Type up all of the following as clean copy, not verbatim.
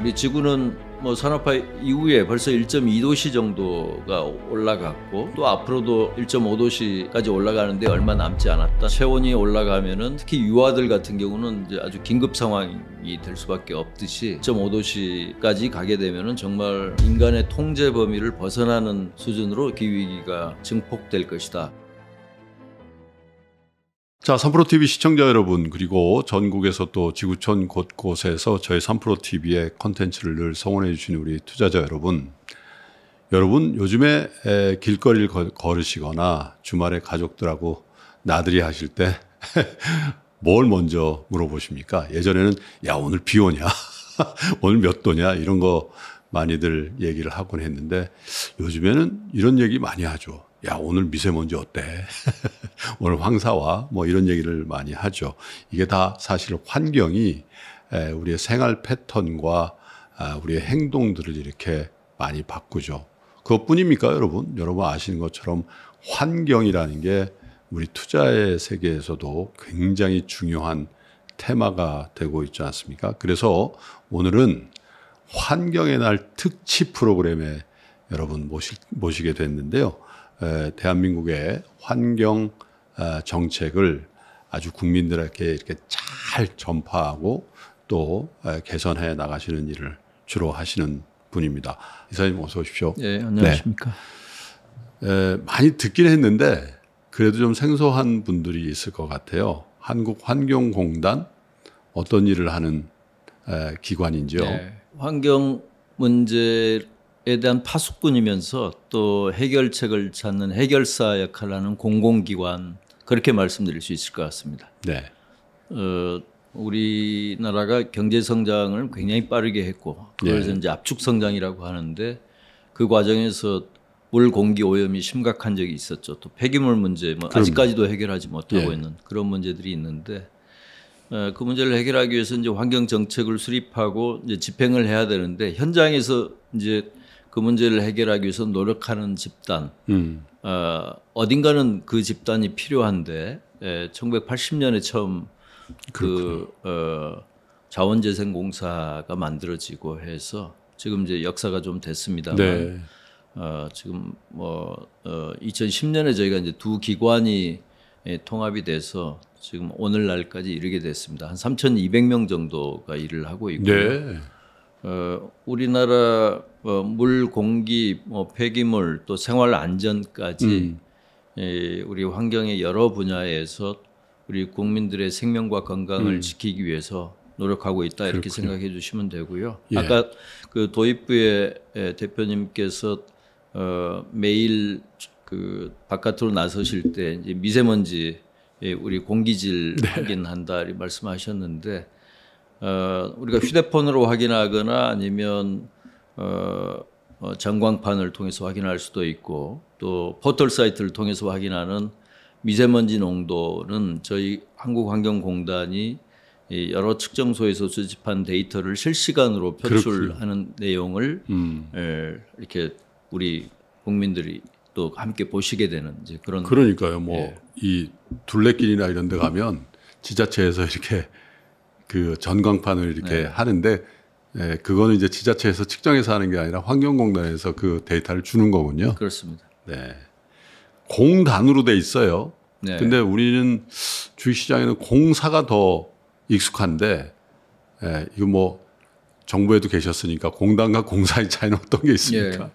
우리 지구는 뭐 산업화 이후에 벌써 1.2도씨 정도가 올라갔고 또 앞으로도 1.5도씨까지 올라가는데 얼마 남지 않았다. 체온이 올라가면은 특히 유아들 같은 경우는 이제 아주 긴급 상황이 될 수밖에 없듯이 1.5도씨까지 가게 되면은 정말 인간의 통제 범위를 벗어나는 수준으로 기후위기가 증폭될 것이다. 자, 3프로TV 시청자 여러분, 그리고 전국에서 또 지구촌 곳곳에서 저희 3프로TV의 콘텐츠를 늘 성원해 주시는 우리 투자자 여러분, 요즘에 길거리를 걸으시거나 주말에 가족들하고 나들이 하실 때 뭘 먼저 물어보십니까? 예전에는 야, 오늘 비 오냐? 오늘 몇 도냐? 이런 거 많이들 얘기를 하곤 했는데 요즘에는 이런 얘기 많이 하죠. 야, 오늘 미세먼지 어때? 오늘 황사와 뭐 이런 얘기를 많이 하죠. 이게 다 사실 환경이 우리의 생활 패턴과 우리의 행동들을 이렇게 많이 바꾸죠. 그것뿐입니까, 여러분? 여러분 아시는 것처럼 환경이라는 게 우리 투자의 세계에서도 굉장히 중요한 테마가 되고 있지 않습니까? 그래서 오늘은 환경의 날 특집 프로그램에 여러분 모시게 됐는데요. 대한민국의 환경 정책을 아주 국민들에게 이렇게 잘 전파하고 또 개선해 나가시는 일을 주로 하시는 분입니다. 이사님 어서 오십시오. 네, 안녕하십니까. 네. 많이 듣긴 했는데 그래도 좀 생소한 분들이 있을 것 같아요. 한국환경공단 어떤 일을 하는 기관인지요? 네, 환경 문제에 대한 파수꾼이면서 또 해결책을 찾는 해결사 역할을 하는 공공기관, 그렇게 말씀드릴 수 있을 것 같습니다. 네. 우리나라가 경제 성장을 굉장히 빠르게 했고 그래서 이제 압축 성장이라고 하는데 그 과정에서 물 공기 오염이 심각한 적이 있었죠. 또 폐기물 문제, 뭐 아직까지도 해결하지 못하고 있는 그런 문제들이 있는데 그 문제를 해결하기 위해서 이제 환경 정책을 수립하고 이제 집행을 해야 되는데 현장에서 이제 그 문제를 해결하기 위해서 노력하는 집단, 어딘가는 그 집단이 필요한데 1980년에 처음 자원재생공사가 만들어지고 해서 지금 이제 역사가 좀 됐습니다만 네. 지금 2010년에 저희가 이제 두 기관이 통합이 돼서 지금 오늘날까지 이르게 됐습니다. 한 3,200명 정도가 일을 하고 있고요. 네. 우리나라 물, 공기, 폐기물 또 생활 안전까지 우리 환경의 여러 분야에서 우리 국민들의 생명과 건강을 지키기 위해서 노력하고 있다, 이렇게 생각해 주시면 되고요. 예. 아까 그 도입부의 대표님께서 매일 그 바깥으로 나서실 때 이제 미세먼지 우리 공기질 확인한다 이렇게 말씀하셨는데 우리가 휴대폰으로 확인하거나 아니면 전광판을 통해서 확인할 수도 있고 또 포털 사이트를 통해서 확인하는 미세먼지 농도는 저희 한국환경공단이 여러 측정소에서 수집한 데이터를 실시간으로 표출하는 내용을 이렇게 우리 국민들이 또 함께 보시게 되는 이제 그런. 그러니까요. 뭐 이 둘레길이나 이런 데 가면 지자체에서 이렇게 그 전광판을 이렇게 하는데 그거는 이제 지자체에서 측정해서 하는 게 아니라 환경공단에서 그 데이터를 주는 거군요. 그렇습니다. 네. 공단으로 돼 있어요. 네. 근데 우리는 주식시장에는 공사가 더 익숙한데 이거 뭐 정부에도 계셨으니까 공단과 공사의 차이는 어떤 게 있습니까?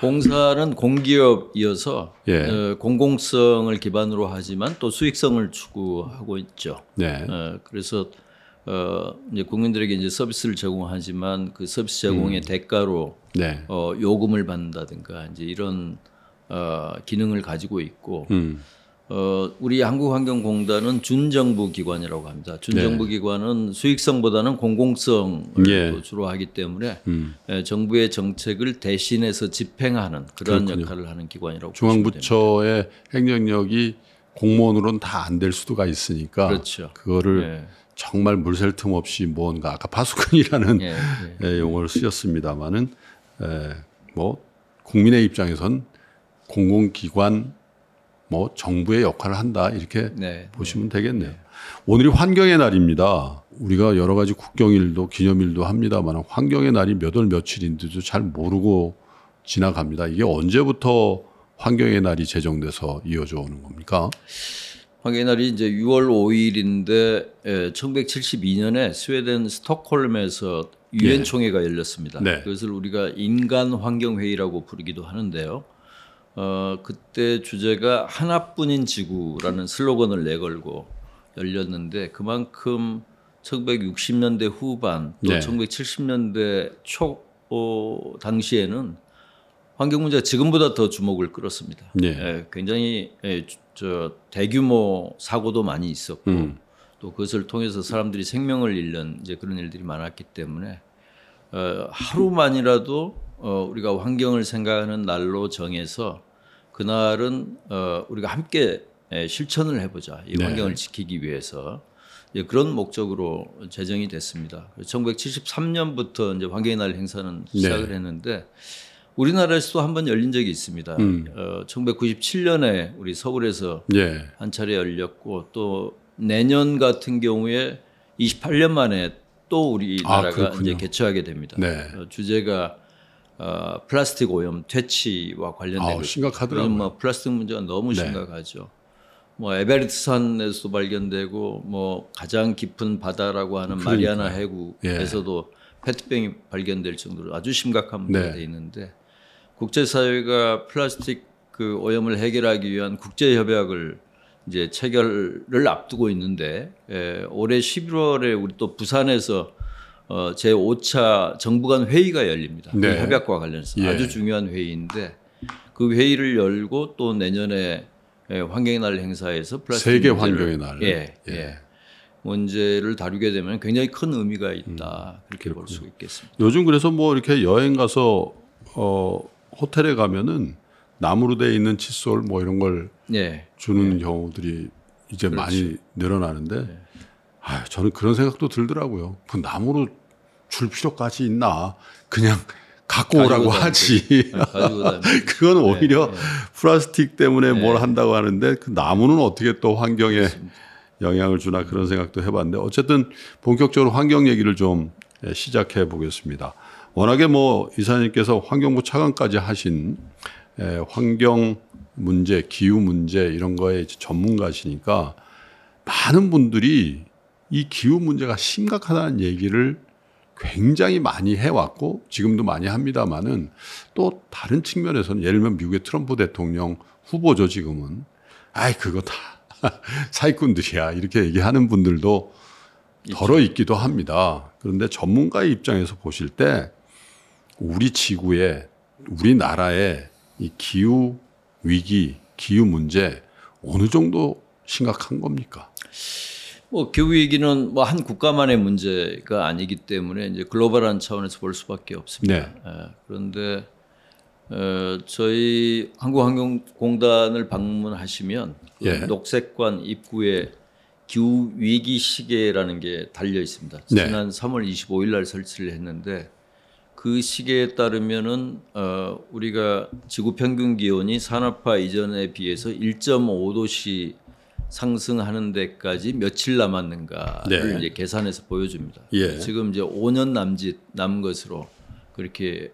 공사는 공기업이어서 공공성을 기반으로 하지만 또 수익성을 추구하고 있죠. 네. 그래서 이제 국민들에게 이제 서비스를 제공하지만 그 서비스 제공의 대가로 요금을 받는다든가 이제 이런 기능을 가지고 있고 우리 한국환경공단은 준정부 기관이라고 합니다. 준정부 기관은 수익성보다는 공공성을 또 주로 하기 때문에 정부의 정책을 대신해서 집행하는 그런 역할을 하는 기관이라고 보시면 됩니다. 중앙부처의 행정력이 공무원으로는 다 안 될 수도가 있으니까 그렇죠. 그거를 정말 물샐 틈 없이 뭔가 아까 파수꾼이라는 용어를 쓰셨습니다마는 뭐 국민의 입장에선 공공기관 뭐 정부의 역할을 한다 이렇게 보시면 되겠네요. 오늘이 환경의 날입니다. 우리가 여러 가지 국경일도 기념일도 합니다만 환경의 날이 몇 월 며칠인지도 잘 모르고 지나갑니다. 이게 언제부터 환경의 날이 제정돼서 이어져 오는 겁니까? 환경의 날이 이제 6월 5일인데 1972년에 스웨덴 스톡홀름에서 유엔 총회가 열렸습니다. 네. 그것을 우리가 인간 환경 회의라고 부르기도 하는데요. 그때 주제가 하나뿐인 지구라는 슬로건을 내걸고 열렸는데 그만큼 1960년대 후반 또 네. 1970년대 초 당시에는 환경 문제가 지금보다 더 주목을 끌었습니다. 굉장히 대규모 사고도 많이 있었고 또 그것을 통해서 사람들이 생명을 잃는 이제 그런 일들이 많았기 때문에 하루만이라도 우리가 환경을 생각하는 날로 정해서 그날은 우리가 함께 실천을 해보자. 이 환경을 지키기 위해서 그런 목적으로 제정이 됐습니다. 1973년부터 이제 환경의 날 행사는 시작을 했는데 우리나라에서도 한번 열린 적이 있습니다. 1997년에 우리 서울에서 한 차례 열렸고 또 내년 같은 경우에 28년 만에 또 우리나라가 이제 개최하게 됩니다. 주제가 플라스틱 오염 퇴치와 관련된 심각하더라고요. 뭐 플라스틱 문제가 너무 심각하죠. 뭐 에베레스트 산에서도 발견되고 뭐 가장 깊은 바다라고 하는 마리아나 해구에서도 페트병이 발견될 정도로 아주 심각한 문제가 돼 있는데 국제사회가 플라스틱 그 오염을 해결하기 위한 국제협약을 이제 체결을 앞두고 있는데 올해 11월에 우리 또 부산에서 제5차 정부 간 회의가 열립니다. 이 협약과 관련해서 아주 중요한 회의인데 그 회의를 열고 또 내년에 환경의 날 행사에서 플라스틱 세계 환경의 날 문제를 다루게 되면 굉장히 큰 의미가 있다 그렇게 볼 수 있겠습니다. 요즘 그래서 뭐 이렇게 여행 가서 호텔에 가면은 나무로 돼 있는 칫솔 뭐 이런 걸 주는 경우들이 이제 많이 늘어나는데 저는 그런 생각도 들더라고요. 그 나무로 줄 필요까지 있나? 그냥 갖고 오라고 하지. 그건 오히려 플라스틱 때문에 뭘 한다고 하는데 그 나무는 어떻게 또 환경에 영향을 주나 그런 생각도 해봤는데 어쨌든 본격적으로 환경 얘기를 좀 시작해 보겠습니다. 워낙에 뭐 이사님께서 환경부 차관까지 하신 환경 문제, 기후 문제 이런 거에 전문가시니까 많은 분들이 이 기후 문제가 심각하다는 얘기를 굉장히 많이 해왔고 지금도 많이 합니다만은 또 다른 측면에서는 예를 들면 미국의 트럼프 대통령 후보죠 지금은 그거 다 사기꾼들이야 이렇게 얘기하는 분들도 덜어 있기도 합니다. 그런데 전문가의 입장에서 보실 때 우리 지구에 우리나라의 이 기후 위기, 기후 문제 어느 정도 심각한 겁니까? 뭐 기후 위기는 뭐 한 국가만의 문제가 아니기 때문에 이제 글로벌한 차원에서 볼 수밖에 없습니다. 그런데 저희 한국환경공단을 방문하시면 녹색관 입구에 기후 위기 시계라는 게 달려 있습니다. 지난 3월 25일 날 설치를 했는데 그 시계에 따르면은 우리가 지구 평균 기온이 산업화 이전에 비해서 1.5도씩 상승하는 데까지 며칠 남았는가를 이제 계산해서 보여줍니다. 지금 이제 5년 남은 것으로 그렇게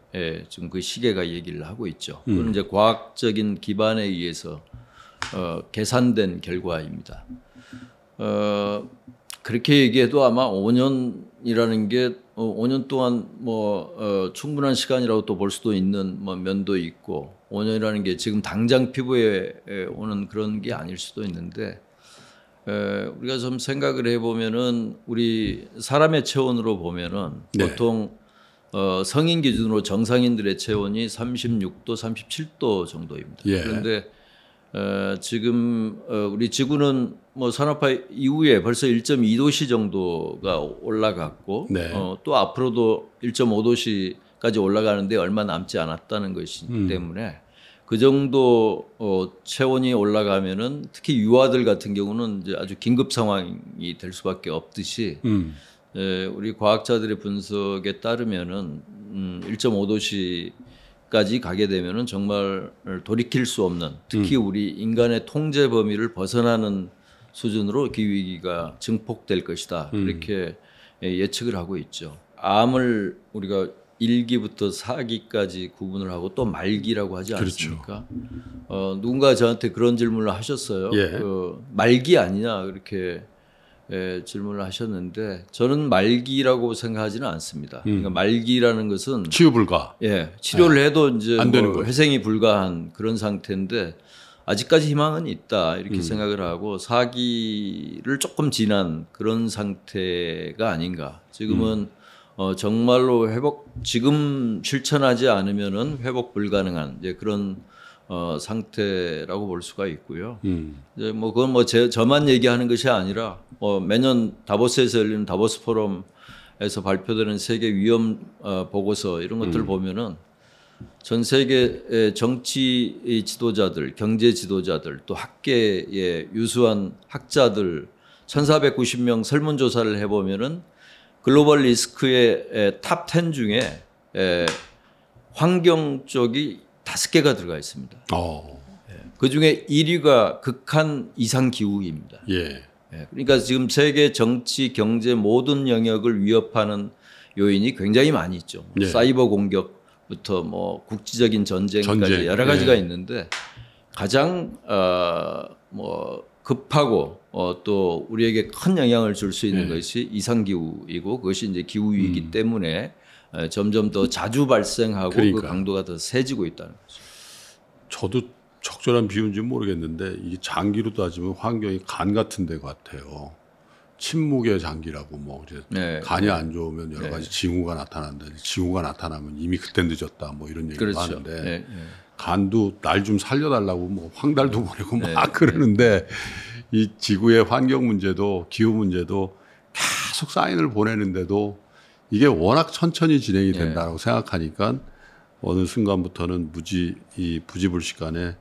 지금 그 시계가 얘기를 하고 있죠. 그건 이제 과학적인 기반에 의해서 계산된 결과입니다. 그렇게 얘기해도 아마 5년이라는 게 5년 동안 뭐 충분한 시간이라고 또 볼 수도 있는 뭐 면도 있고 5년이라는 게 지금 당장 피부에 오는 그런 게 아닐 수도 있는데 우리가 좀 생각을 해보면은 우리 사람의 체온으로 보면은 보통 성인 기준으로 정상인들의 체온이 36도, 37도 정도입니다. 그런데 지금 우리 지구는 뭐 산업화 이후에 벌써 1.2도씨 정도가 올라갔고 또 앞으로도 1.5도씨까지 올라가는데 얼마 남지 않았다는 것이기 때문에 그 정도 체온이 올라가면은 특히 유아들 같은 경우는 이제 아주 긴급 상황이 될 수밖에 없듯이 우리 과학자들의 분석에 따르면은 1.5도씨까지 가게 되면은 정말 돌이킬 수 없는 특히 우리 인간의 통제 범위를 벗어나는 수준으로 기후 위기가 증폭될 것이다. 그렇게 예측을 하고 있죠. 암을 우리가 1기부터 4기까지 구분을 하고 또 말기라고 하지 않습니까? 그렇죠. 누군가 저한테 그런 질문을 하셨어요. 예. 말기 아니냐 그렇게 질문을 하셨는데 저는 말기라고 생각하지는 않습니다. 그러니까 말기라는 것은 치유 불가. 예, 치료를 해도 이제 안 되는 뭐 회생이 불가한 그런 상태인데 아직까지 희망은 있다 이렇게 생각을 하고 4기를 조금 지난 그런 상태가 아닌가. 지금은 정말로 지금 실천하지 않으면은 회복 불가능한 이제 그런 상태라고 볼 수가 있고요. 이제 뭐 그건 뭐 저만 얘기하는 것이 아니라 매년 다보스에서 열리는 다보스 포럼에서 발표되는 세계 위험 보고서 이런 것들 보면은 전 세계의 정치 지도자들, 경제 지도자들, 또 학계의 유수한 학자들 1,490명 설문조사를 해보면은 글로벌 리스크의 탑 10 중에 환경 쪽이 5개가 들어가 있습니다. 그 중에 1위가 극한 이상 기후입니다. 예. 그러니까 지금 세계 정치, 경제 모든 영역을 위협하는 요인이 굉장히 많이 있죠. 예. 사이버 공격부터 뭐 국지적인 전쟁까지 여러 가지가 있는데 가장 뭐 급하고 또 우리에게 큰 영향을 줄 수 있는 것이 이상 기후이고 그것이 이제 기후 위기 때문에 점점 더 자주 발생하고 그 강도가 더 세지고 있다는 거죠. 저도 적절한 비유인지는 모르겠는데 이게 장기로 따지면 환경이 간 같은 데 같아요. 침묵의 장기라고 뭐 간이 안 좋으면 여러 가지 징후가 나타난다. 징후가 나타나면 이미 그때 늦었다. 뭐 이런 얘기를 하는데 간도 날 좀 살려달라고 뭐 황달도 보내고 막 그러는데 이 지구의 환경 문제도 기후 문제도 계속 사인을 보내는데도 이게 워낙 천천히 진행이 된다라고 생각하니까 어느 순간부터는 부지불식간에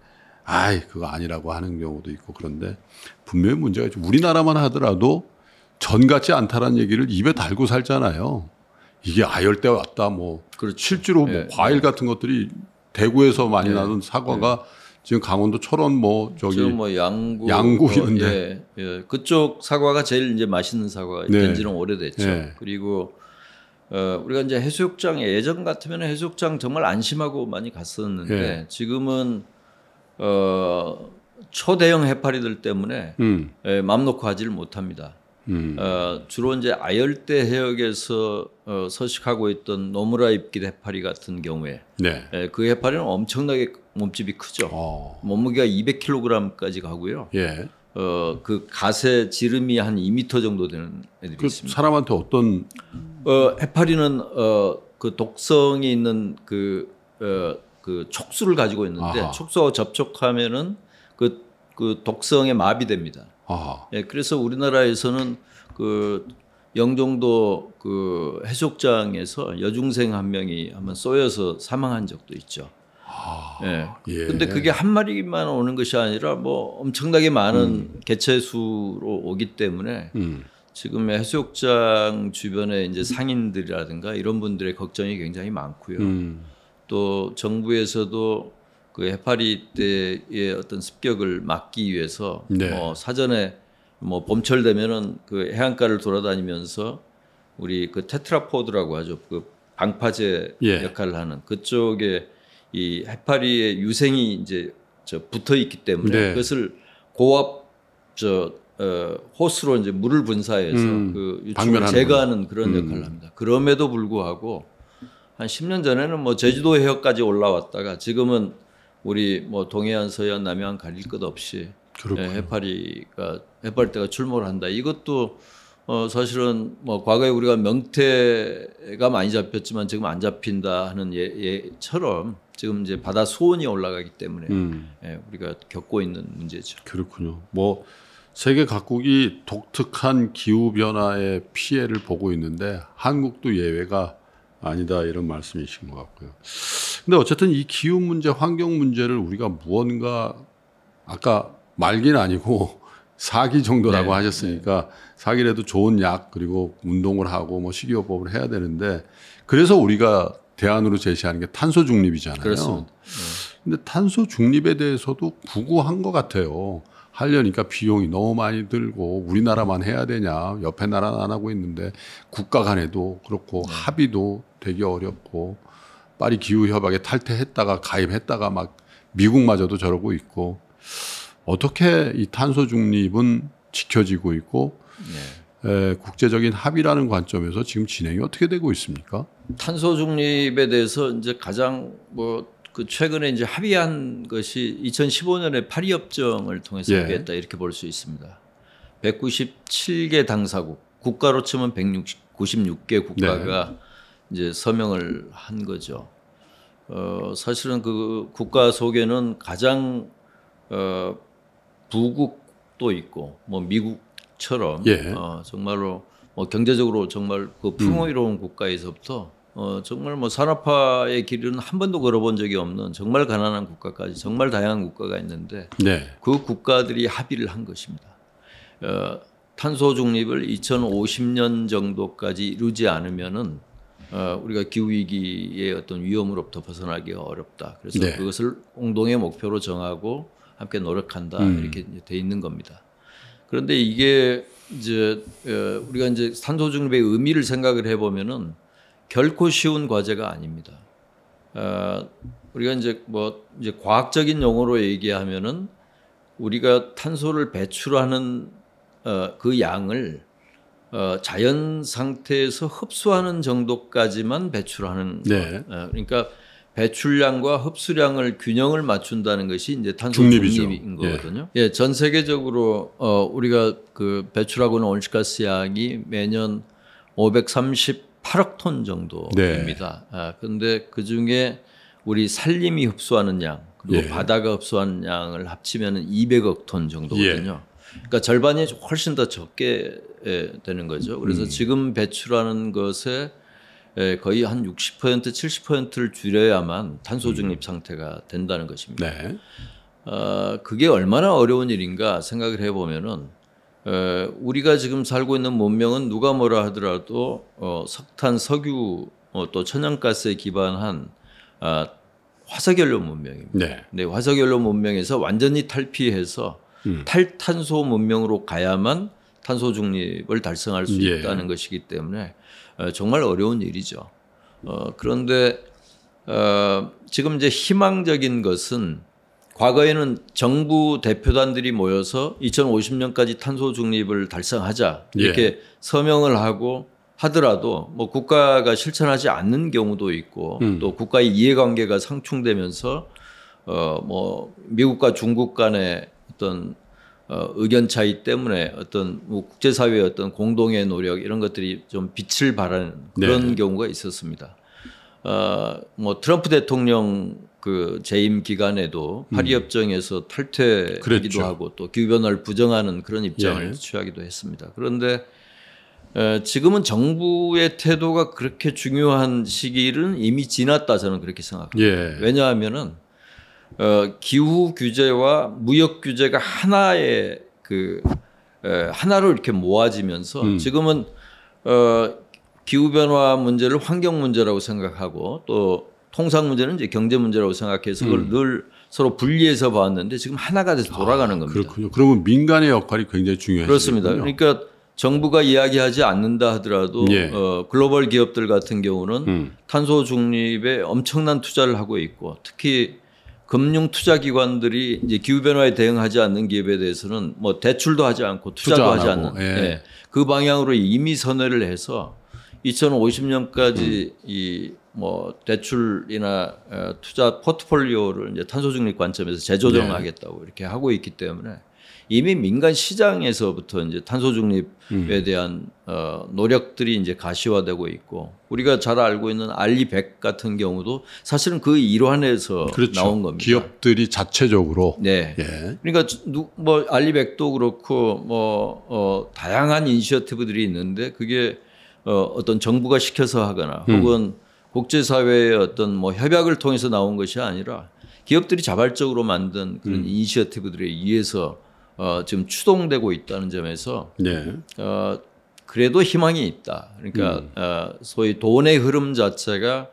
그거 아니라고 하는 경우도 있고 그런데 분명히 문제가 있죠. 우리나라만 하더라도 전 같지 않다라는 얘기를 입에 달고 살잖아요. 이게 아열대 왔다 뭐 실제로 뭐 과일 같은 것들이 대구에서 많이 나는 사과가 지금 강원도 철원 뭐 저기 뭐 양구 이런데 그쪽 사과가 제일 이제 맛있는 사과가 된 지는 오래됐죠. 그리고 우리가 이제 해수욕장 예전 같으면 해수욕장 정말 안심하고 많이 갔었는데 지금은 초대형 해파리들 때문에 맘 놓고 하지를 못합니다. 주로 이제 아열대 해역에서 서식하고 있던 노무라 잎길 해파리 같은 경우에 그 해파리는 엄청나게 몸집이 크죠. 몸무게가 200kg까지 가고요. 그 가세 지름이 한 2m 정도 되는 애들이 있습니다. 사람한테 어떤 해파리는 그 독성이 있는 그 촉수를 가지고 있는데 촉수와 접촉하면은 그 독성에 마비됩니다. 그래서 우리나라에서는 그 영종도 그 해수욕장에서 여중생 한 명이 한번 쏘여서 사망한 적도 있죠. 근데 그게 한 마리만 오는 것이 아니라 뭐 엄청나게 많은 개체수로 오기 때문에 지금 해수욕장 주변에 이제 상인들이라든가 이런 분들의 걱정이 굉장히 많고요. 또 정부에서도 그 해파리 때의 어떤 습격을 막기 위해서 사전에 뭐 봄철 되면은 그 해안가를 돌아다니면서 우리 그 테트라포드라고 하죠. 그 방파제 역할을 하는 그쪽에 이 해파리의 유생이 이제 붙어 있기 때문에 그것을 고압 호스로 이제 물을 분사해서 그 유충을 제거하는 그런 역할을 합니다. 그럼에도 불구하고 한 10년 전에는 뭐 제주도 해역까지 올라왔다가 지금은 우리 뭐 동해안, 서해안, 남해안 가릴 것 없이 해파리떼가 출몰을 한다. 이것도 사실은 뭐 과거에 우리가 명태가 많이 잡혔지만 지금 안 잡힌다 하는 예처럼 지금 이제 바다 수온이 올라가기 때문에 우리가 겪고 있는 문제죠. 그렇군요. 뭐 세계 각국이 독특한 기후 변화의 피해를 보고 있는데 한국도 예외가 아니다 이런 말씀이신 것 같고요. 근데 어쨌든 이 기후 문제, 환경 문제를 우리가 무언가 아까 말기는 아니고 4기 정도라고 하셨으니까 4기라도 좋은 약 그리고 운동을 하고 뭐 식이요법을 해야 되는데 그래서 우리가 대안으로 제시하는 게 탄소 중립이잖아요. 그렇습니다. 근데 탄소 중립에 대해서도 구구한 것 같아요. 하려니까 비용이 너무 많이 들고 우리나라만 해야 되냐, 옆에 나라는 안 하고 있는데 국가 간에도 그렇고 합의도 되게 어렵고 파리 기후협약에 탈퇴했다가 가입했다가 막 미국마저도 저러고 있고 어떻게 이 탄소 중립은 지켜지고 있고 국제적인 합의라는 관점에서 지금 진행이 어떻게 되고 있습니까? 탄소 중립에 대해서 이제 가장 그 최근에 이제 합의한 것이 2015년에 파리 협정을 통해서 합의했다 이렇게 볼 수 있습니다. 197개 당사국, 국가로 치면 196개 국가가 이제 서명을 한 거죠. 사실은 그 국가 속에는 가장 부국도 있고 뭐 미국처럼 정말로 뭐 경제적으로 정말 그 풍요로운 국가에서부터 정말 뭐 산업화의 길은 한 번도 걸어본 적이 없는 정말 가난한 국가까지 정말 다양한 국가가 있는데 그 국가들이 합의를 한 것입니다. 탄소 중립을 2050년 정도까지 이루지 않으면은 우리가 기후 위기의 어떤 위험으로부터 벗어나기가 어렵다. 그래서 그것을 공동의 목표로 정하고 함께 노력한다 이렇게 돼 있는 겁니다. 그런데 이게 이제 우리가 이제 탄소 중립의 의미를 생각을 해보면은 결코 쉬운 과제가 아닙니다. 우리가 이제 이제 과학적인 용어로 얘기하면은 우리가 탄소를 배출하는 그 양을 자연 상태에서 흡수하는 정도까지만 배출하는 그러니까 배출량과 흡수량을 균형을 맞춘다는 것이 이제 탄소 중립인 거거든요. 전 세계적으로 우리가 그 배출하고 있는 온실가스 양이 매년 538억 톤 정도입니다. 그런데 그 중에 우리 산림이 흡수하는 양 그리고 바다가 흡수하는 양을 합치면 200억 톤 정도거든요. 그러니까 절반이 훨씬 더 적게 되는 거죠. 그래서 지금 배출하는 것에 거의 한 60% 70%를 줄여야만 탄소 중립 상태가 된다는 것입니다. 그게 얼마나 어려운 일인가 생각을 해보면은 우리가 지금 살고 있는 문명은 누가 뭐라 하더라도 석탄, 석유 또 천연가스에 기반한 화석연료 문명입니다. 근데 화석연료 문명에서 완전히 탈피해서 탈탄소 문명으로 가야만 탄소 중립을 달성할 수 있다는 것이기 때문에 정말 어려운 일이죠. 그런데 지금 이제 희망적인 것은 과거에는 정부 대표단들이 모여서 2050년까지 탄소 중립을 달성하자 이렇게 서명을 하고 하더라도 뭐 국가가 실천하지 않는 경우도 있고 또 국가의 이해관계가 상충되면서 뭐 미국과 중국 간의 어떤 의견 차이 때문에 어떤 뭐 국제사회의 어떤 공동의 노력 이런 것들이 좀 빛을 발하는 그런 경우가 있었습니다. 뭐 트럼프 대통령 그 재임 기간에도 파리 협정에서 탈퇴하기도 하고 또 기후 변화를 부정하는 그런 입장을 취하기도 했습니다. 그런데 지금은 정부의 태도가 그렇게 중요한 시기는 이미 지났다 저는 그렇게 생각합니다. 왜냐하면은 기후 규제와 무역 규제가 하나의 하나로 이렇게 모아지면서 지금은 기후 변화 문제를 환경 문제라고 생각하고 또 통상 문제는 이제 경제 문제라고 생각해서 그걸 늘 서로 분리해서 봤는데 지금 하나가 돼서 돌아가는 겁니다. 그렇군요. 그러면 민간의 역할이 굉장히 중요해요. 그렇습니다. 그러니까 정부가 이야기하지 않는다 하더라도 글로벌 기업들 같은 경우는 탄소 중립에 엄청난 투자를 하고 있고 특히 금융 투자 기관들이 이제 기후 변화에 대응하지 않는 기업에 대해서는 뭐 대출도 하지 않고 투자도 하지 않는 그 방향으로 이미 선회를 해서 2050년까지 이 뭐 대출이나 투자 포트폴리오를 이제 탄소 중립 관점에서 재조정하겠다고 이렇게 하고 있기 때문에 이미 민간 시장에서부터 이제 탄소 중립에 대한 노력들이 이제 가시화되고 있고 우리가 잘 알고 있는 알리100 같은 경우도 사실은 그 일환에서 나온 겁니다. 기업들이 자체적으로. 그러니까 뭐 알리100도 그렇고 뭐 다양한 이니셔티브들이 있는데 그게 어떤 정부가 시켜서 하거나 혹은 국제사회의 어떤 뭐 협약을 통해서 나온 것이 아니라 기업들이 자발적으로 만든 그런 이니셔티브들에 의해서 지금 추동되고 있다는 점에서 그래도 희망이 있다. 그러니까 소위 돈의 흐름 자체가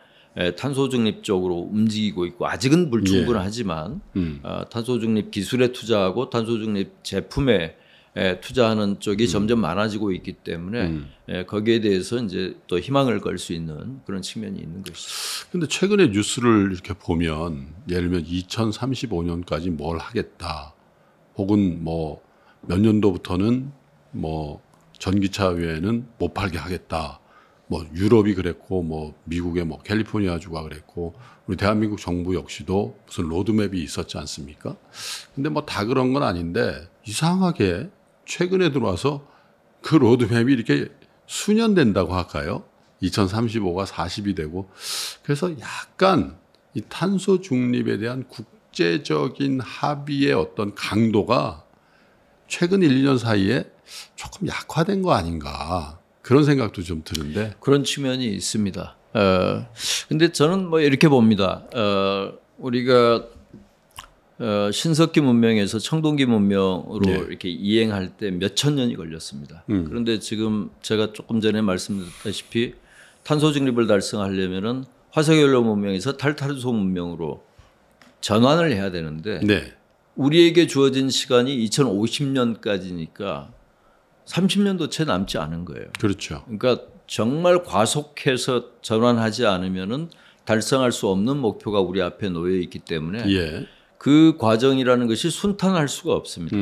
탄소 중립 쪽으로 움직이고 있고 아직은 불충분하지만 탄소 중립 기술에 투자하고 탄소 중립 제품에 투자하는 쪽이 점점 많아지고 있기 때문에 거기에 대해서 이제 또 희망을 걸 수 있는 그런 측면이 있는 것이죠. 그런데 최근에 뉴스를 이렇게 보면 예를 들면 2035년까지 뭘 하겠다, 혹은 뭐 몇 년도부터는 뭐 전기차 외에는 못 팔게 하겠다. 뭐 유럽이 그랬고, 뭐 미국의 뭐 캘리포니아주가 그랬고, 우리 대한민국 정부 역시도 무슨 로드맵이 있었지 않습니까? 근데 뭐 다 그런 건 아닌데 이상하게 최근에 들어와서 그 로드맵이 이렇게 수년된다고 할까요? 2035가 40이 되고, 그래서 약간 이 탄소 중립에 대한 국제적인 합의의 어떤 강도가 최근 1, 2년 사이에 조금 약화된 거 아닌가, 그런 생각도 좀 드는데. 그런 측면이 있습니다. 근데 저는 뭐 이렇게 봅니다. 우리가 신석기 문명에서 청동기 문명으로 이렇게 이행할 때 몇천 년이 걸렸습니다. 그런데 지금 제가 조금 전에 말씀드렸다시피 탄소 중립을 달성하려면은 화석연료 문명에서 탈탄소 문명으로 전환을 해야 되는데 우리에게 주어진 시간이 2050년까지니까 30년도 채 남지 않은 거예요. 그렇죠. 그러니까 정말 과속해서 전환하지 않으면은 달성할 수 없는 목표가 우리 앞에 놓여 있기 때문에 그 과정이라는 것이 순탄할 수가 없습니다.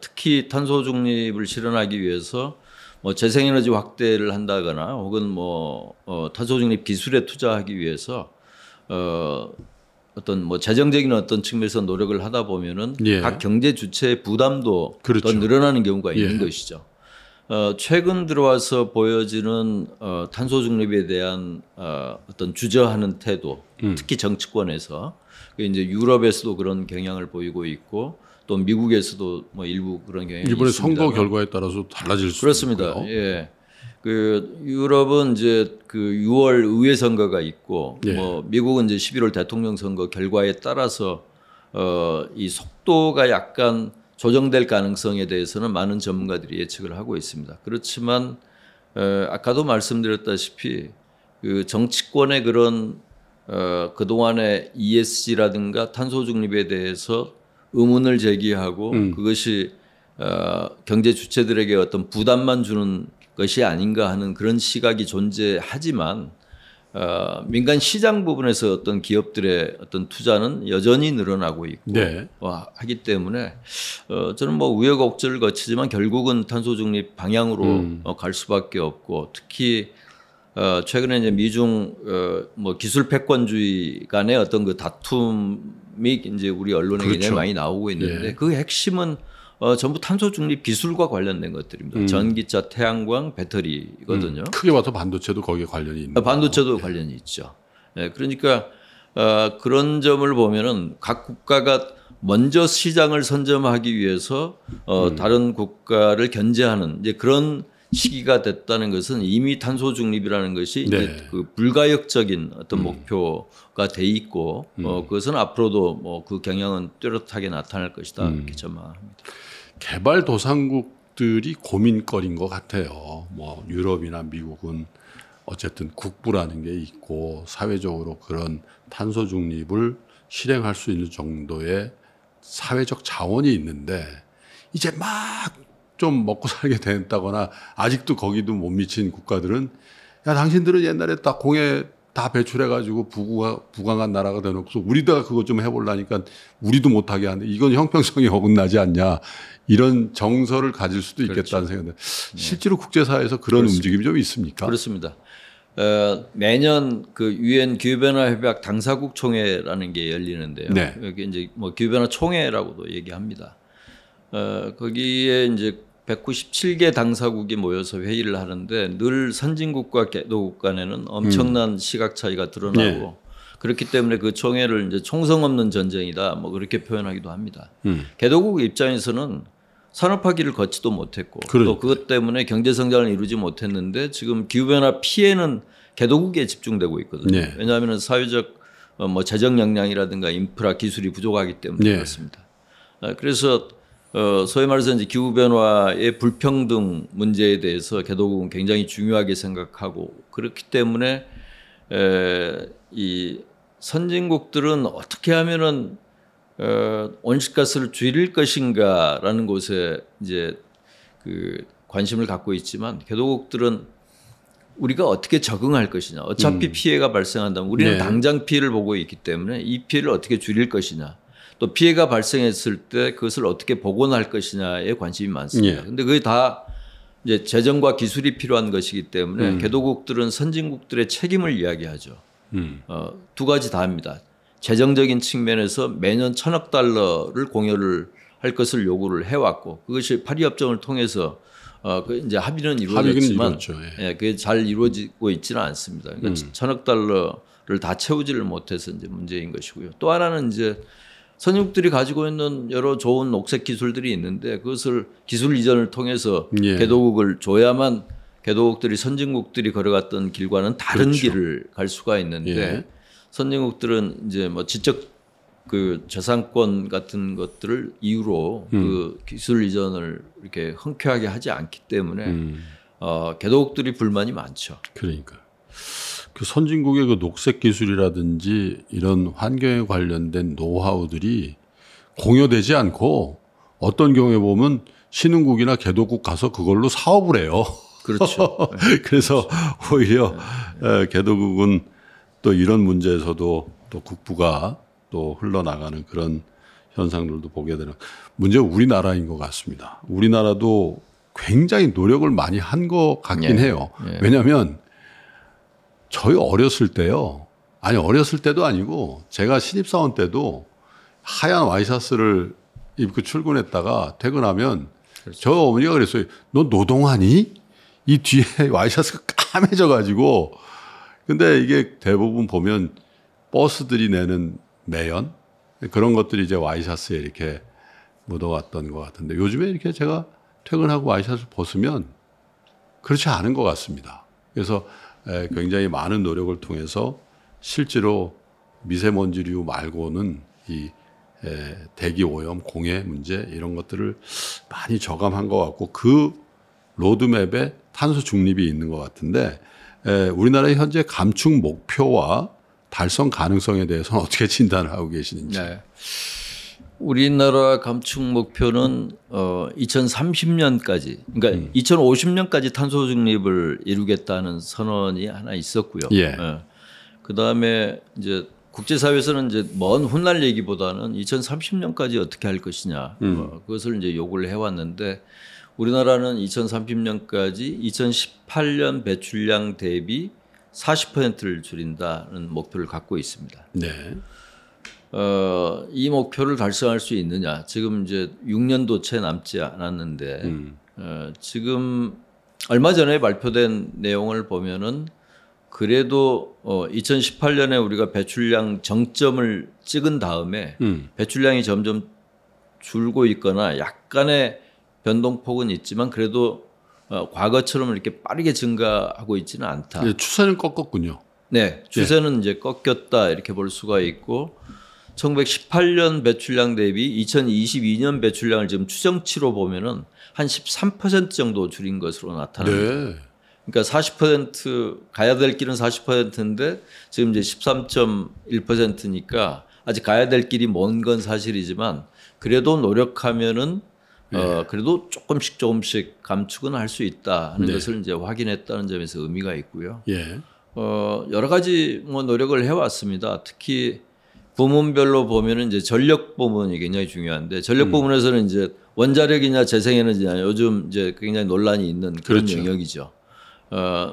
특히 탄소 중립을 실현하기 위해서 뭐 재생에너지 확대를 한다거나 혹은 뭐 탄소 중립 기술에 투자하기 위해서 어떤 뭐 재정적인 어떤 측면에서 노력을 하다 보면은 각 경제 주체의 부담도 더 늘어나는 경우가 있는 것이죠. 최근 들어와서 보여지는 탄소 중립에 대한 어떤 주저하는 태도, 특히 정치권에서 이제 유럽에서도 그런 경향을 보이고 있고 또 미국에서도 뭐 일부 그런 경향이 있습니다. 이번에 선거 결과에 따라서 달라질 수도 그렇습니다. 있고요. 예. 그 유럽은 이제 그 6월 의회 선거가 있고 뭐 미국은 이제 11월 대통령 선거 결과에 따라서 이 속도가 약간 조정될 가능성에 대해서는 많은 전문가들이 예측을 하고 있습니다. 그렇지만 아까도 말씀드렸다시피 그 정치권의 그런 그동안의 ESG라든가 탄소 중립에 대해서 의문을 제기하고 그것이 경제 주체들에게 어떤 부담만 주는 것이 아닌가 하는 그런 시각이 존재하지만 민간 시장 부분에서 어떤 기업들의 어떤 투자는 여전히 늘어나고 있고 하기 때문에 저는 뭐 우여곡절을 거치지만 결국은 탄소 중립 방향으로 갈 수밖에 없고, 특히 최근에 이제 미중 뭐 기술 패권주의 간의 어떤 그 다툼이 이제 우리 언론에 굉장히 많이 나오고 있는데 그 핵심은 전부 탄소 중립 기술과 관련된 것들입니다. 전기차, 태양광, 배터리거든요. 크게 봐서 반도체도 거기에 관련이 있는 반도체도 관련이 있죠. 네, 그러니까 그런 점을 보면은 각 국가가 먼저 시장을 선점하기 위해서 다른 국가를 견제하는 이제 그런 시기가 됐다는 것은 이미 탄소 중립이라는 것이 이제 그 불가역적인 어떤 목표가 돼 있고 그것은 앞으로도 뭐 그 경향은 뚜렷하게 나타날 것이다 이렇게 전망합니다. 개발도상국들이 고민거리인 것 같아요. 뭐 유럽이나 미국은 어쨌든 국부라는 게 있고 사회적으로 그런 탄소 중립을 실행할 수 있는 정도의 사회적 자원이 있는데 이제 막 좀 먹고 살게 됐다거나 아직도 거기도 못 미친 국가들은 야 당신들은 옛날에 딱 공해 다 배출해가지고 부강한 나라가 되놓고서 우리다가 그거 좀 해보려니까 우리도 못하게 하는데 이건 형평성이 어긋나지 않냐, 이런 정서를 가질 수도 있겠다는 생각인데 실제로 국제사회에서 그런 움직임이 좀 있습니까? 그렇습니다. 매년 그 유엔 기후변화 협약 당사국 총회라는 게 열리는데요. 여기 이제 뭐 기후변화 총회라고도 얘기합니다. 거기에 이제 197개 당사국이 모여서 회의를 하는데 늘 선진국과 개도국 간에는 엄청난 시각 차이가 드러나고 그렇기 때문에 그 총회를 이제 총성 없는 전쟁이다 뭐 그렇게 표현하기도 합니다. 개도국 입장에서는 산업화기를 걷지도 못했고 또 그것 때문에 경제 성장을 이루지 못했는데 지금 기후변화 피해는 개도국에 집중되고 있거든요. 왜냐하면 사회적 뭐 재정 역량이라든가 인프라 기술이 부족하기 때문에 그렇습니다. 그래서 소위 말해서 이제 기후변화의 불평등 문제에 대해서 개도국은 굉장히 중요하게 생각하고 그렇기 때문에 이 선진국들은 어떻게 하면은 온실가스를 줄일 것인가라는 곳에 이제 그 관심을 갖고 있지만 개도국들은 우리가 어떻게 적응할 것이냐. 어차피 피해가 발생한다면 우리는 당장 피해를 보고 있기 때문에 이 피해를 어떻게 줄일 것이냐. 또 피해가 발생했을 때 그것을 어떻게 복원할 것이냐에 관심이 많습니다. 그런데 그게 다 이제 재정과 기술이 필요한 것이기 때문에 개도국들은 선진국들의 책임을 이야기하죠. 두 가지 다 합니다. 재정적인 측면에서 매년 1,000억 달러를 공여를 할 것을 요구를 해왔고 그것이 파리 협정을 통해서 이제 합의는 이루어졌지만 그게 잘 이루어지고 있지는 않습니다. 그러니까 1,000억 달러를 다 채우지를 못해서 이제 문제인 것이고요. 또 하나는 이제 선진국들이 가지고 있는 여러 좋은 녹색 기술들이 있는데 그것을 기술 이전을 통해서 개도국을 줘야만 개도국들이 선진국들이 걸어갔던 길과는 다른 길을 갈 수가 있는데 선진국들은 이제 뭐 지적 그 재산권 같은 것들을 이유로 그 기술 이전을 이렇게 흔쾌하게 하지 않기 때문에 개도국들이 불만이 많죠. 그러니까 그 선진국의 그 녹색 기술이라든지 이런 환경에 관련된 노하우들이 공유되지 않고 어떤 경우에 보면 신흥국이나 개도국 가서 그걸로 사업을 해요. 그렇죠. 그래서 오히려 개도국은 또 이런 문제에서도 또 국부가 또 흘러나가는 그런 현상들도 보게 되는 문제가 우리나라인 것 같습니다. 우리나라도 굉장히 노력을 많이 한 것 같긴 해요. 왜냐하면 저희 어렸을 때요. 아니 어렸을 때도 아니고 제가 신입사원 때도 하얀 와이셔츠를 입고 출근했다가 퇴근하면 저 어머니가 그랬어요. 너 노동하니? 이 뒤에 와이셔츠가 까매져가지고 근데 이게 대부분 보면 버스들이 내는 매연 그런 것들이 이제 와이셔츠에 이렇게 묻어왔던 것 같은데 요즘에 이렇게 제가 퇴근하고 와이셔츠 벗으면 그렇지 않은 것 같습니다. 그래서 굉장히 많은 노력을 통해서 실제로 미세먼지류 말고는 이 대기 오염, 공해 문제 이런 것들을 많이 저감한 것 같고 그 로드맵에 탄소 중립이 있는 것 같은데 우리나라의 현재 감축 목표와 달성 가능성에 대해서는 어떻게 진단을 하고 계시는지. 네. 우리나라 감축 목표는 2030년까지 그러니까 2050년까지 탄소 중립을 이루겠다는 선언이 하나 있었고요. 그다음에 이제 국제사회에서는 이제 먼 훗날 얘기보다는 2030년까지 어떻게 할 것이냐 그것을 이제 요구를 해왔는데 우리나라는 2030년까지 2018년 배출량 대비 40%를 줄인다는 목표를 갖고 있습니다. 네. 이 목표를 달성할 수 있느냐? 지금 이제 6년도 채 남지 않았는데 지금 얼마 전에 발표된 내용을 보면은 그래도 2018년에 우리가 배출량 정점을 찍은 다음에 배출량이 점점 줄고 있거나 약간의 변동폭은 있지만 그래도 과거처럼 이렇게 빠르게 증가하고 있지는 않다. 네, 추세는 꺾었군요. 네, 추세는 이제 꺾였다 이렇게 볼 수가 있고 1918년 배출량 대비 2022년 배출량을 지금 추정치로 보면은 한 13% 정도 줄인 것으로 나타납니다. 네. 그러니까 40% 가야 될 길은 40%인데 지금 이제 13.1%니까 아직 가야 될 길이 먼 건 사실이지만 그래도 노력하면은 그래도 조금씩 감축은 할 수 있다 하는 것을 이제 확인했다는 점에서 의미가 있고요. 여러 가지 뭐 노력을 해왔습니다. 특히 부문별로 보면은 이제 전력 부문이 굉장히 중요한데 전력 부문에서는 이제 원자력이냐 재생에너지냐 요즘 이제 굉장히 논란이 있는 그런 영역이죠.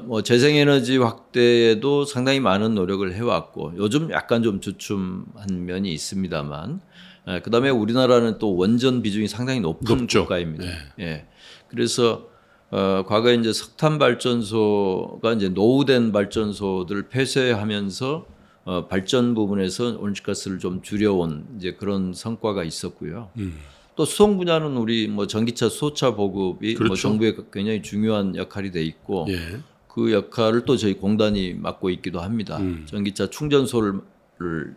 뭐 재생에너지 확대에도 상당히 많은 노력을 해왔고 요즘 약간 좀 주춤한 면이 있습니다만 그다음에 우리나라는 또 원전 비중이 상당히 높은 국가입니다. 그래서 과거에 이제 석탄 발전소가 이제 노후된 발전소들을 폐쇄하면서 발전 부분에서 온실가스를 좀 줄여온 이제 그런 성과가 있었고요. 또 수송 분야는 우리 뭐 전기차 수소차 보급이 뭐 정부의 굉장히 중요한 역할이 돼 있고 그 역할을 또 저희 공단이 맡고 있기도 합니다. 전기차 충전소를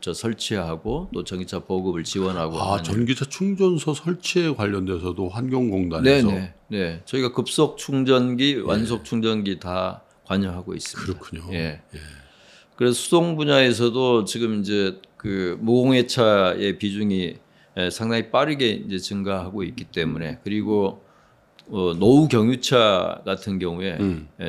설치하고 또 전기차 보급을 지원하고. 전기차 충전소 설치에 관련돼서도 환경공단에서. 네. 저희가 급속 충전기, 완속 충전기 다 관여하고 있습니다. 그렇군요. 그래서 수송 분야에서도 지금 이제 그 무공해차의 비중이 상당히 빠르게 이제 증가하고 있기 때문에 그리고 노후 경유차 같은 경우에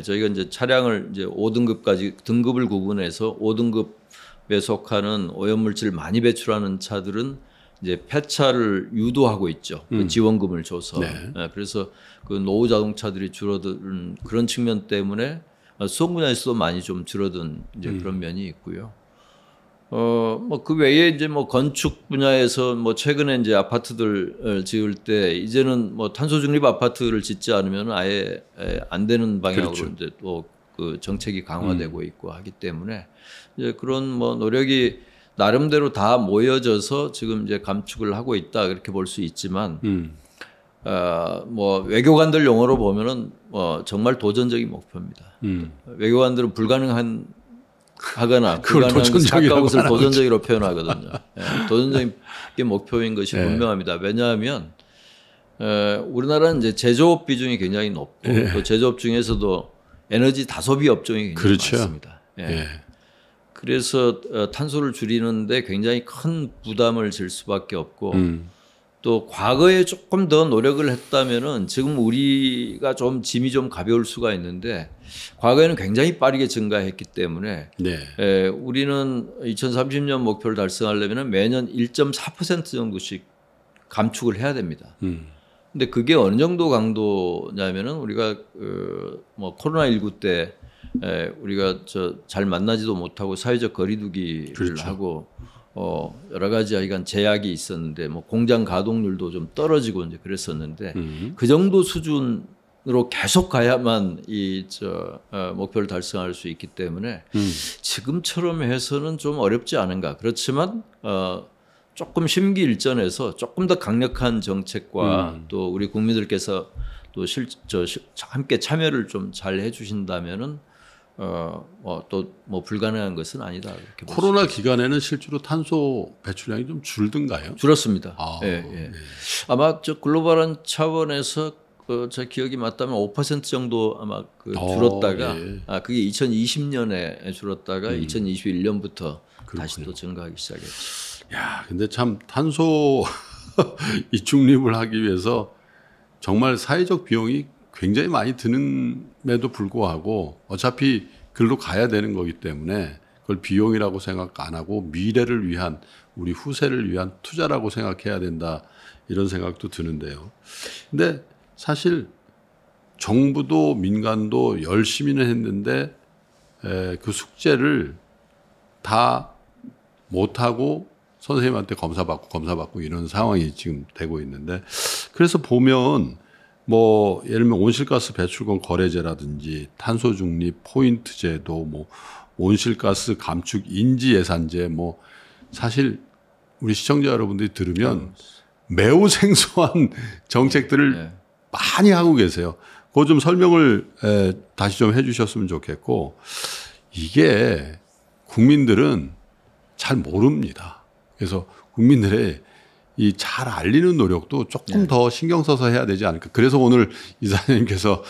저희가 이제 차량을 이제 5등급까지 등급을 구분해서 5등급에 속하는 오염물질을 많이 배출하는 차들은 이제 폐차를 유도하고 있죠. 그 지원금을 줘서. 네. 그래서 그 노후 자동차들이 줄어든 그런 측면 때문에 수송 분야에서도 많이 좀 줄어든 이제 그런 면이 있고요. 뭐 그 외에 이제 뭐 건축 분야에서 뭐 최근에 이제 아파트들 지을 때 이제는 뭐 탄소 중립 아파트를 짓지 않으면 아예 안 되는 방향으로 그렇죠. 이제 또 그 정책이 강화되고 있고 하기 때문에 이제 그런 뭐 노력이 나름대로 다 모여져서 지금 이제 감축을 하고 있다 그렇게 볼 수 있지만 뭐 외교관들 용어로 보면은 정말 도전적인 목표입니다. 외교관들은 불가능한 하거나 불가능한 가까운 것을 도전적으로 표현하거든요. 도전적인 목표인 것이 분명합니다. 왜냐하면 우리나라는 이제 제조업 비중이 굉장히 높고 또 제조업 중에서도 에너지 다소비 업종이 굉장히 그렇죠. 많습니다. 그래서 탄소를 줄이는데 굉장히 큰 부담을 질 수밖에 없고 또 과거에 조금 더 노력을 했다면은 지금 우리가 좀 짐이 좀 가벼울 수가 있는데 과거에는 굉장히 빠르게 증가했기 때문에 우리는 2030년 목표를 달성하려면 매년 1.4% 정도씩 감축을 해야 됩니다. 근데 그게 어느 정도 강도냐면은 우리가 뭐 코로나19 때 우리가 잘 만나지도 못하고 사회적 거리두기를 그렇죠. 하고 여러 가지 하여간 제약이 있었는데 뭐 공장 가동률도 좀 떨어지고 이제 그랬었는데 그 정도 수준으로 계속 가야만 이 목표를 달성할 수 있기 때문에 지금처럼 해서는 좀 어렵지 않은가. 그렇지만 조금 심기일전해서 조금 더 강력한 정책과 또 우리 국민들께서 또 함께 참여를 좀 잘 해주신다면은 또 뭐 불가능한 것은 아니다. 이렇게 코로나 기간에는 실제로 탄소 배출량이 좀 줄든가요? 줄었습니다. 아마 저 글로벌한 차원에서 제 기억이 맞다면 5% 정도 아마 줄었다가 그게 2020년에 줄었다가 2021년부터 다시 또 증가하기 시작했죠. 야, 근데 참 탄소 이 중립을 하기 위해서 정말 사회적 비용이 굉장히 많이 드는에도 불구하고 어차피 글로 가야 되는 거기 때문에 그걸 비용이라고 생각 안 하고 미래를 위한 우리 후세를 위한 투자라고 생각해야 된다 이런 생각도 드는데요. 근데 사실 정부도 민간도 열심히는 했는데 그 숙제를 다 못하고 선생님한테 검사받고 이런 상황이 지금 되고 있는데 그래서 보면 뭐 예를 들면 온실가스 배출권 거래제라든지 탄소 중립 포인트 제도 뭐 온실가스 감축 인지 예산제 뭐 사실 우리 시청자 여러분들이 들으면 매우 생소한 정책들을 많이 하고 계세요. 그거 좀 설명을 다시 좀 해주셨으면 좋겠고 이게 국민들은 잘 모릅니다. 그래서 국민들의 이 잘 알리는 노력도 조금 더 신경 써서 해야 되지 않을까. 그래서 오늘 이사님께서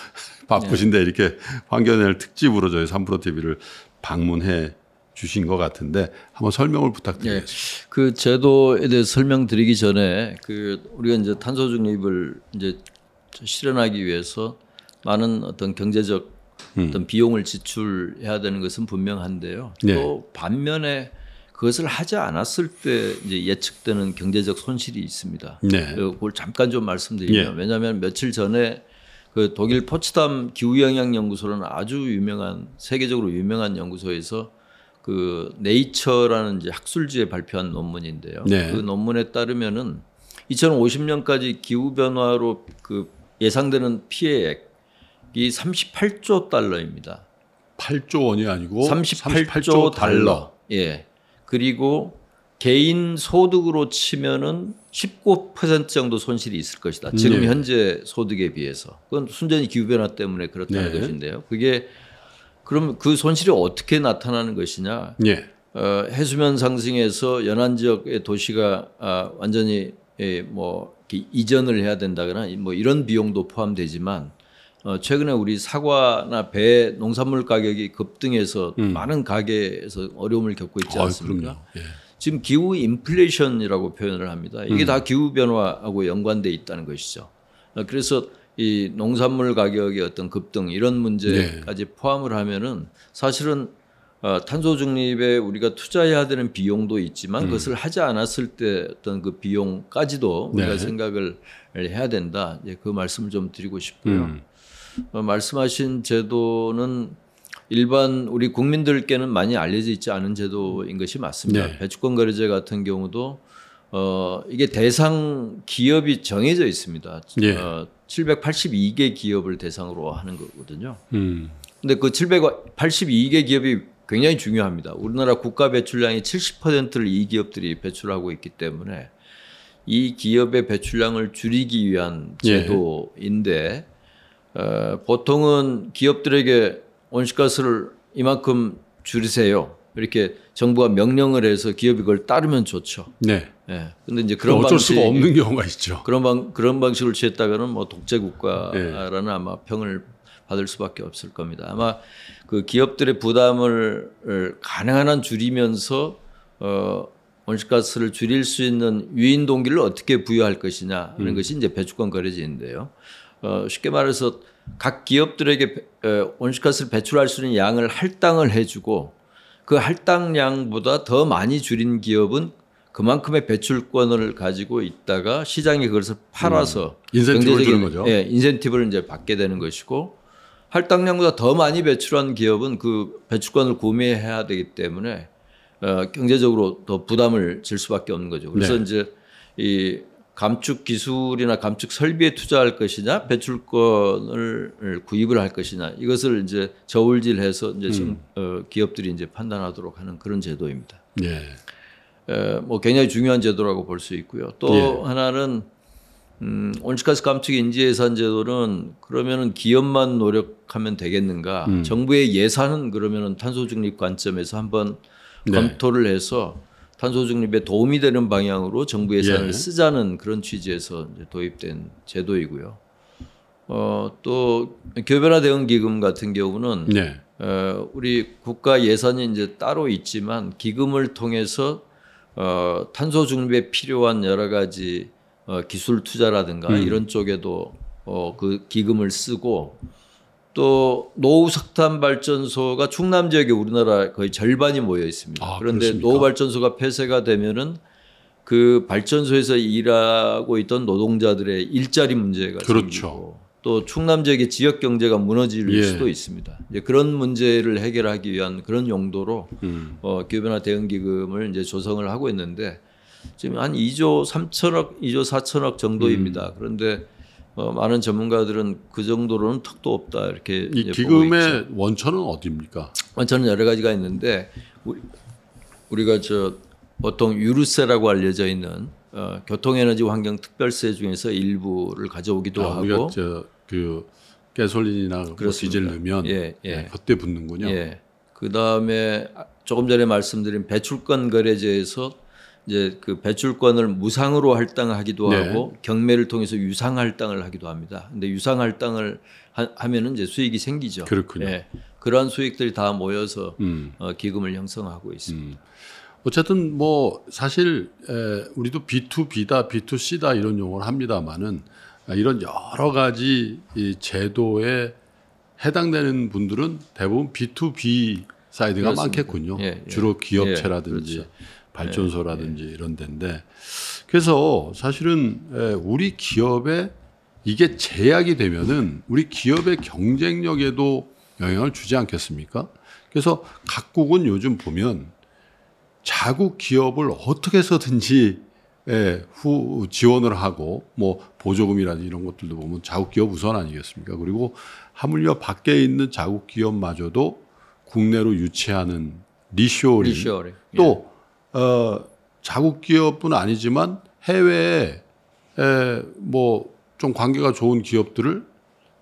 바쁘신데 이렇게 환경연el 특집으로 저희 3프로TV를 방문해 주신 것 같은데 한번 설명을 부탁드리겠습니다. 그 제도에 대해서 설명드리기 전에 우리가 이제 탄소 중립을 이제 실현하기 위해서 많은 어떤 경제적 어떤 비용을 지출해야 되는 것은 분명한데요. 또 반면에 그것을 하지 않았을 때 이제 예측되는 경제적 손실이 있습니다. 그걸 잠깐 좀 말씀드리면 왜냐하면 며칠 전에 그 독일 포츠담 기후영향연구소라는 아주 유명한 세계적으로 유명한 연구소에서 그 네이처라는 이제 학술지에 발표한 논문인데요. 그 논문에 따르면은 2050년까지 기후 변화로 그 예상되는 피해액이 38조 달러입니다. 8조 원이 아니고 38조 달러. 그리고 개인 소득으로 치면은 19% 정도 손실이 있을 것이다. 지금 현재 소득에 비해서. 그건 순전히 기후변화 때문에 그렇다는 것인데요. 그럼 그 손실이 어떻게 나타나는 것이냐. 해수면 상승에서 연안 지역의 도시가 완전히 뭐 이전을 해야 된다거나 뭐 이런 비용도 포함되지만 최근에 우리 사과나 배 농산물 가격이 급등해서 많은 가게에서 어려움을 겪고 있지 않습니까? 예. 지금 기후 인플레이션이라고 표현을 합니다. 이게 다 기후 변화하고 연관돼 있다는 것이죠. 그래서 이 농산물 가격의 어떤 급등 이런 문제까지 포함을 하면은 사실은 탄소 중립에 우리가 투자해야 되는 비용도 있지만 그것을 하지 않았을 때 어떤 그 비용까지도 우리가 생각을 해야 된다. 그 말씀을 좀 드리고 싶고요. 말씀하신 제도는 일반 우리 국민들께는 많이 알려져 있지 않은 제도인 것이 맞습니다. 배추권 거래제 같은 경우도 이게 대상 기업이 정해져 있습니다. 782개 기업을 대상으로 하는 거거든요. 근데 그 782개 기업이 굉장히 중요합니다. 우리나라 국가 배출량의 70%를 이 기업들이 배출하고 있기 때문에 이 기업의 배출량을 줄이기 위한 제도인데 보통은 기업들에게 온실가스를 이만큼 줄이세요. 이렇게 정부가 명령을 해서 기업이 그걸 따르면 좋죠. 네. 예. 근데 이제 그런 어쩔 수가 없는 경우가 있죠. 그런 방식을 취했다가는 뭐 독재 국가라는 아마 평을 받을 수밖에 없을 겁니다. 아마 그 기업들의 부담을 가능한 한 줄이면서 온실가스를 줄일 수 있는 유인 동기를 어떻게 부여할 것이냐 하는 것이 이제 배추권 거래제인데요. 쉽게 말해서 각 기업들에게 온실가스를 배출할 수 있는 양을 할당을 해주고 그 할당량보다 더 많이 줄인 기업은 그만큼의 배출권을 가지고 있다가 시장에 그것을 팔아서 인센티브를 주는 거죠. 예, 인센티브를 이제 받게 되는 것이고 할당량보다 더 많이 배출한 기업은 그 배출권을 구매해야 되기 때문에 경제적으로 더 부담을 질 수밖에 없는 거죠. 그래서 이제 이 감축 기술이나 감축 설비에 투자할 것이냐, 배출권을 구입을 할 것이냐, 이것을 이제 저울질해서 이제 기업들이 이제 판단하도록 하는 그런 제도입니다. 뭐 굉장히 중요한 제도라고 볼 수 있고요. 또 하나는 온실가스 감축 인지예산 제도는 그러면은 기업만 노력하면 되겠는가? 정부의 예산은 그러면은 탄소 중립 관점에서 한번 검토를 해서 탄소 중립에 도움이 되는 방향으로 정부 예산을 쓰자는 그런 취지에서 이제 도입된 제도이고요. 또 기후변화 대응 기금 같은 경우는 우리 국가 예산이 이제 따로 있지만 기금을 통해서 탄소 중립에 필요한 여러 가지 기술 투자라든가 이런 쪽에도 그 기금을 쓰고 또 노후 석탄 발전소가 충남 지역에 우리나라 거의 절반이 모여 있습니다. 그런데 그렇습니까? 노후 발전소가 폐쇄가 되면은 그 발전소에서 일하고 있던 노동자들의 일자리 문제가 생기고 또 충남 지역의 지역 경제가 무너질 수도 있습니다. 이제 그런 문제를 해결하기 위한 그런 용도로 기후변화 대응 기금을 이제 조성을 하고 있는데 지금 한 2조 3천억, 2조 4천억 정도입니다. 그런데 많은 전문가들은 그 정도로는 턱도 없다 이렇게 이 기금의 원천은 어디입니까? 원천은 여러 가지가 있는데 우리가 보통 유류세라고 알려져 있는 교통에너지 환경 특별세 중에서 일부를 가져오기도 하고 우리가 그 가솔린이나 디젤 넣으면 그때 붙는군요. 그 다음에 조금 전에 말씀드린 배출권 거래제에서 이제 그 배출권을 무상으로 할당하기도 하고 경매를 통해서 유상 할당을 하기도 합니다. 근데 유상 할당을 하면은 이제 수익이 생기죠. 그렇군요. 그러한 수익들이 다 모여서 기금을 형성하고 있습니다. 어쨌든 뭐 사실 우리도 B2B다, B2C다 이런 용어를 합니다만은 이런 여러 가지 이 제도에 해당되는 분들은 대부분 B2B 사이드가 그렇습니다. 많겠군요. 주로 기업체라든지 그렇죠. 발전소라든지 이런 데인데 그래서 사실은 우리 기업에 이게 제약이 되면은 우리 기업의 경쟁력에도 영향을 주지 않겠습니까? 그래서 각국은 요즘 보면 자국 기업을 어떻게 해서든지 지원을 하고 뭐 보조금이라든지 이런 것들도 보면 자국 기업 우선 아니겠습니까? 그리고 하물며 밖에 있는 자국 기업마저도 국내로 유치하는 리쇼어링. 또 자국 기업뿐 아니지만 해외에 뭐 좀 관계가 좋은 기업들을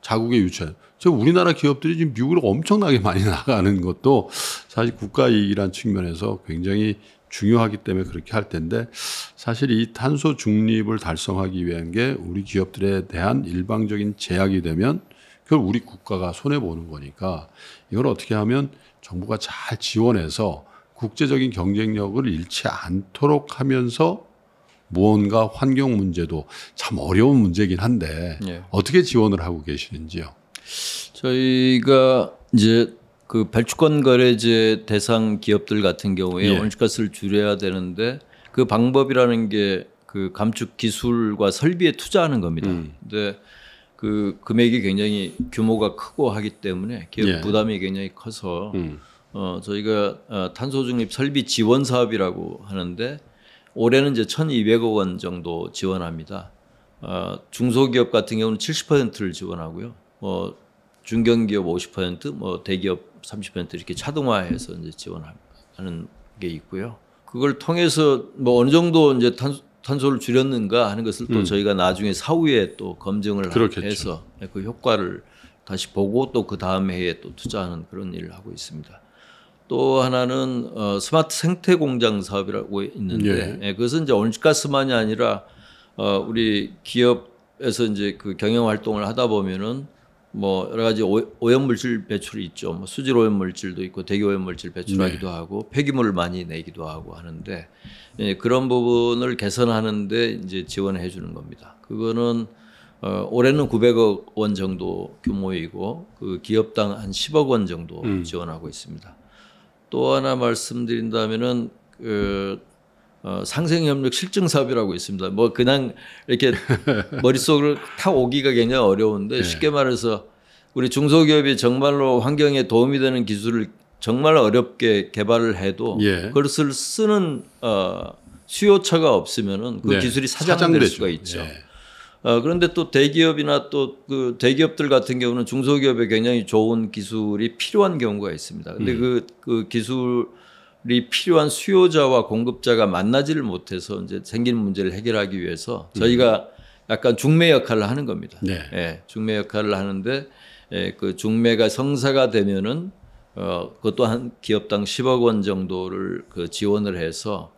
자국에 유치하는. 우리나라 기업들이 지금 미국으로 엄청나게 많이 나가는 것도 사실 국가 이익이라는 측면에서 굉장히 중요하기 때문에 그렇게 할 텐데 사실 이 탄소 중립을 달성하기 위한 게 우리 기업들에 대한 일방적인 제약이 되면 그걸 우리 국가가 손해 보는 거니까 이걸 어떻게 하면 정부가 잘 지원해서 국제적인 경쟁력을 잃지 않도록 하면서 무언가 환경 문제도 참 어려운 문제긴 한데 예. 어떻게 지원을 하고 계시는지요? 저희가 이제 그 발주권 거래제 대상 기업들 같은 경우에 예. 온실가스를 줄여야 되는데 그 방법이라는 게 그 감축 기술과 설비에 투자하는 겁니다. 근데 그 금액이 굉장히 규모가 크고 하기 때문에 기업 예. 부담이 굉장히 커서 저희가 탄소 중립 설비 지원 사업이라고 하는데 올해는 이제 1,200억 원 정도 지원합니다. 중소기업 같은 경우는 70%를 지원하고요. 중견기업 50%, 대기업 30% 이렇게 차등화해서 이제 지원하는 게 있고요. 그걸 통해서 어느 정도 이제 탄소를 줄였는가 하는 것을 또 저희가 나중에 사후에 또 검증을 그렇겠죠. 해서 그 효과를 다시 보고 또 그 다음 해에 또 투자하는 그런 일을 하고 있습니다. 또 하나는 스마트 생태 공장 사업이라고 있는데 예. 그것은 이제 온실가스만이 아니라 우리 기업에서 이제 그 경영 활동을 하다 보면은 여러 가지 오염물질 배출이 있죠. 수질 오염물질도 있고 대기 오염물질 배출하기도 네. 하고 폐기물을 많이 내기도 하고 하는데 예, 그런 부분을 개선하는데 이제 지원해 주는 겁니다. 그거는 올해는 900억 원 정도 규모이고 그 기업당 한 10억 원 정도 지원하고 있습니다. 또 하나 말씀드린다면은 상생협력 실증 사업이라고 있습니다. 그냥 이렇게 머릿속으로 타 오기가 굉장히 어려운데 네. 쉽게 말해서 우리 중소기업이 정말로 환경에 도움이 되는 기술을 정말 어렵게 개발을 해도 예. 그것을 쓰는 수요처가 없으면은 그 네. 기술이 사장될 수가 있죠. 예. 그런데 또 대기업이나 또 그 대기업들 같은 경우는 중소기업에 굉장히 좋은 기술이 필요한 경우가 있습니다. 근데 그 기술이 필요한 수요자와 공급자가 만나지를 못해서 이제 생기는 문제를 해결하기 위해서 저희가 약간 중매 역할을 하는 겁니다. 네. 예, 중매 역할을 하는데 그 중매가 성사가 되면은 그것도 한 기업당 10억 원 정도를 그 지원을 해서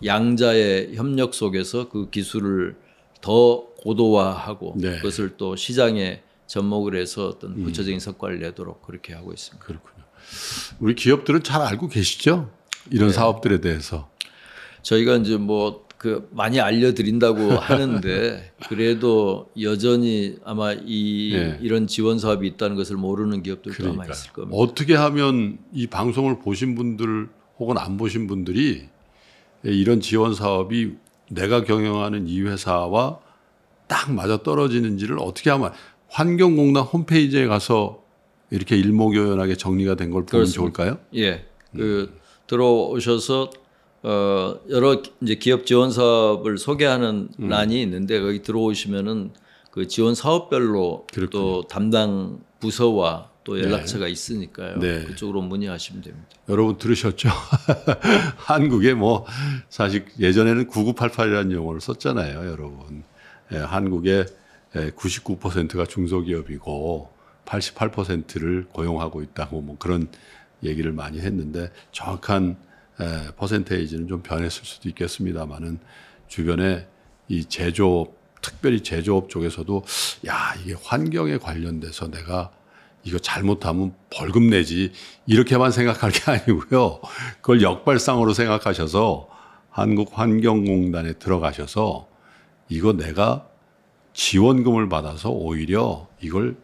양자의 협력 속에서 그 기술을 더 고도화하고 네. 그것을 또 시장에 접목을 해서 어떤 구체적인 성과를 내도록 그렇게 하고 있습니다. 그렇군요. 우리 기업들은 잘 알고 계시죠? 이런 네. 사업들에 대해서. 저희가 이제 많이 알려드린다고 하는데 그래도 여전히 아마 네. 이런 지원 사업이 있다는 것을 모르는 기업들도 아마 있을 겁니다. 어떻게 하면 이 방송을 보신 분들 혹은 안 보신 분들이 이런 지원 사업이 내가 경영하는 이 회사와 딱 맞아 떨어지는지를 어떻게 하면 환경공단 홈페이지에 가서 이렇게 일목요연하게 정리가 된 걸 보면 좋을까요? 예, 들어오셔서 여러 이제 기업 지원 사업을 소개하는欄이 있는데 거기 들어오시면은 그 지원 사업별로 그렇군요. 또 담당 부서와 또 연락처가 네. 있으니까요. 네. 그쪽으로 문의하시면 됩니다. 여러분 들으셨죠? 한국에 사실 예전에는 9988이라는 용어를 썼잖아요, 여러분. 한국의 99%가 중소기업이고 88%를 고용하고 있다고 그런 얘기를 많이 했는데 정확한 퍼센테이지는 좀 변했을 수도 있겠습니다만은 주변에 이 제조업, 특별히 제조업 쪽에서도 이게 환경에 관련돼서 내가 이거 잘못하면 벌금 내지 이렇게만 생각할 게 아니고요. 그걸 역발상으로 생각하셔서 한국환경공단에 들어가셔서 이거 내가 지원금을 받아서 오히려 이걸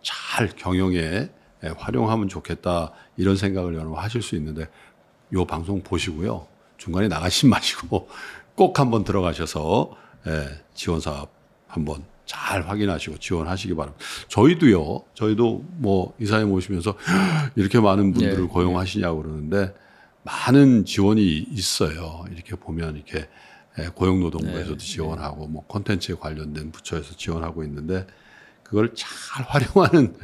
잘 경영에 활용하면 좋겠다 이런 생각을 여러분 하실 수 있는데 이 방송 보시고요. 중간에 나가시지 마시고 꼭 한번 들어가셔서 지원 사업 한번 잘 확인하시고 지원하시기 바랍니다. 저희도 이사님 오시면서 이렇게 많은 분들을 고용하시냐고 그러는데 많은 지원이 있어요. 이렇게 보면 이렇게 고용노동부에서도 지원하고 콘텐츠에 관련된 부처에서 지원하고 있는데 그걸 잘 활용하는